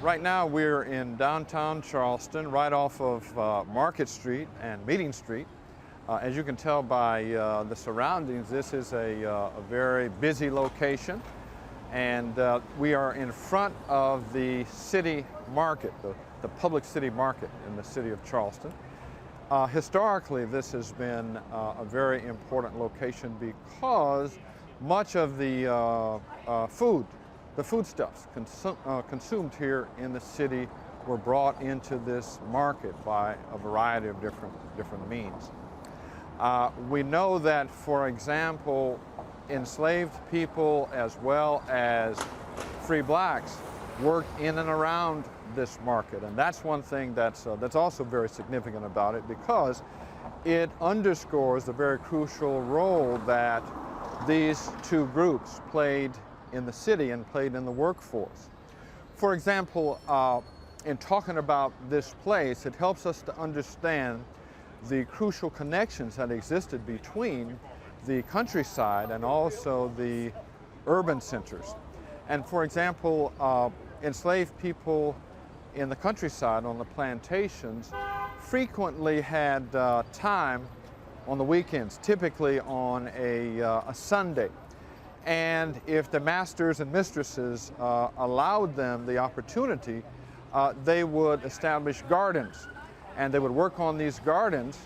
Right now we're in downtown Charleston, right off of Market Street and Meeting Street. As you can tell by the surroundings, this is a very busy location, and we are in front of the city market, the public city market in the city of Charleston. Historically, this has been a very important location because much of the foodstuffs consumed here in the city were brought into this market by a variety of different means. We know that, for example, enslaved people as well as free blacks worked in and around this market, and that's one thing that's also very significant about it, because it underscores the very crucial role that these two groups played in the city and played in the workforce. For example, in talking about this place, it helps us to understand the crucial connections that existed between the countryside and also the urban centers. And for example, enslaved people in the countryside on the plantations frequently had time on the weekends, typically on a Sunday. And if the masters and mistresses allowed them the opportunity, they would establish gardens. And they would work on these gardens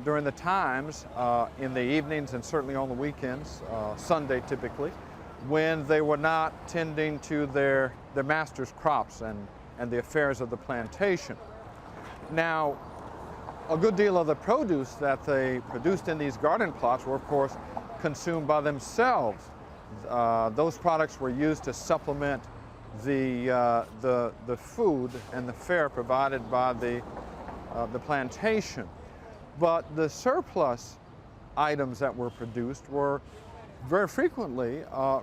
during the times, in the evenings and certainly on the weekends, Sunday typically, when they were not tending to their master's crops and the affairs of the plantation. Now, a good deal of the produce that they produced in these garden plots were, of course, consumed by themselves. Those products were used to supplement the food and the fare provided by the plantation. But the surplus items that were produced were very frequently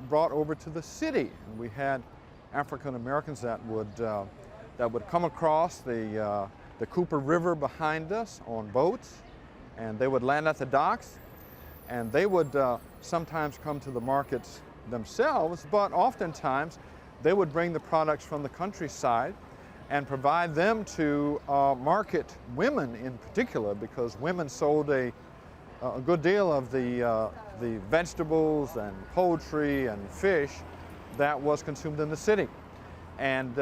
brought over to the city. And we had African Americans that would come across the Cooper River behind us on boats, and they would land at the docks, and they would sometimes come to the markets themselves, but oftentimes they would bring the products from the countryside and provide them to market women in particular, because women sold a good deal of the vegetables and poultry and fish that was consumed in the city. And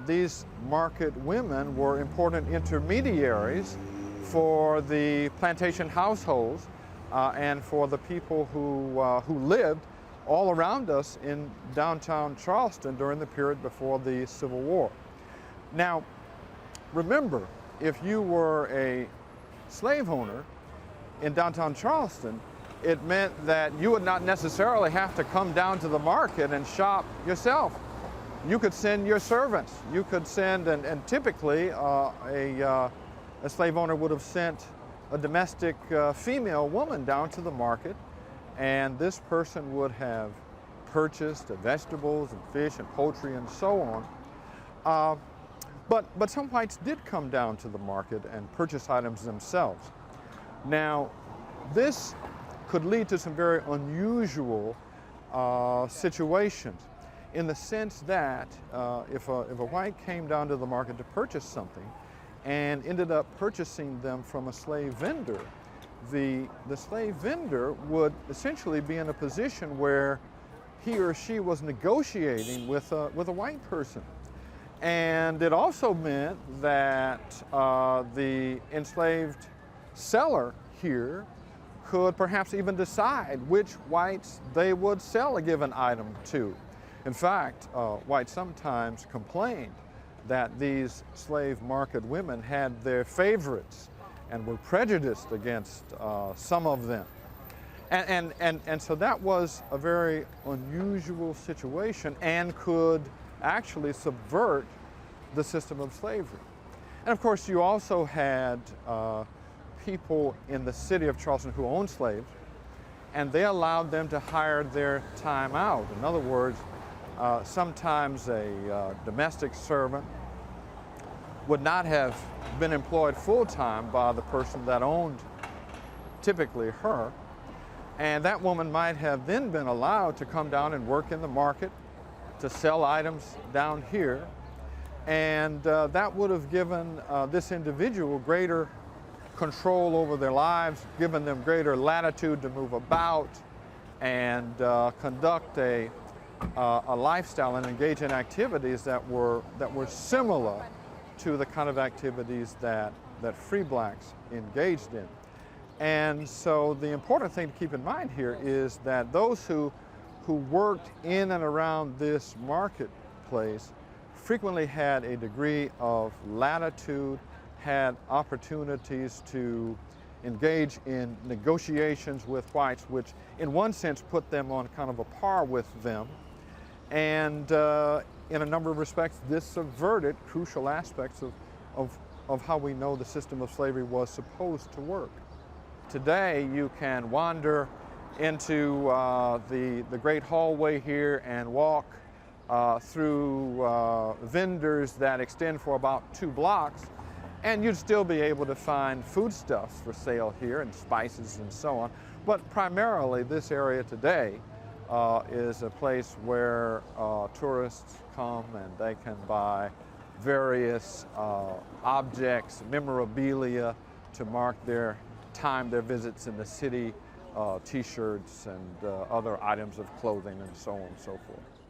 these market women were important intermediaries for the plantation households and for the people who lived all around us in downtown Charleston during the period before the Civil War. Now, remember, if you were a slave owner in downtown Charleston, it meant that you would not necessarily have to come down to the market and shop yourself. You could send your servants. You could send, and typically a slave owner would have sent a domestic female woman down to the market, and this person would have purchased vegetables and fish and poultry and so on. But some whites did come down to the market and purchase items themselves. Now, this could lead to some very unusual situations, in the sense that if a white came down to the market to purchase something and ended up purchasing them from a slave vendor, the slave vendor would essentially be in a position where he or she was negotiating with a white person. And it also meant that the enslaved seller here could perhaps even decide which whites they would sell a given item to. In fact, whites sometimes complained that these slave market women had their favorites and were prejudiced against some of them. And so that was a very unusual situation and could actually subvert the system of slavery. And of course, you also had people in the city of Charleston who owned slaves, and they allowed them to hire their time out. In other words, sometimes a domestic servant would not have been employed full-time by the person that owned, typically her, and that woman might have then been allowed to come down and work in the market to sell items down here. And that would have given this individual greater control over their lives, given them greater latitude to move about and conduct a lifestyle and engage in activities that were similar to the kind of activities that free blacks engaged in. And so the important thing to keep in mind here is that those who worked in and around this marketplace frequently had a degree of latitude, had opportunities to engage in negotiations with whites, which in one sense put them on kind of a par with them. And in a number of respects, this subverted crucial aspects of how we know the system of slavery was supposed to work. Today, you can wander into the great hallway here and walk through vendors that extend for about 2 blocks, and you'd still be able to find foodstuffs for sale here and spices and so on. But primarily, this area today is a place where tourists come and they can buy various objects, memorabilia to mark their time, their visits in the city, t-shirts and other items of clothing and so on and so forth.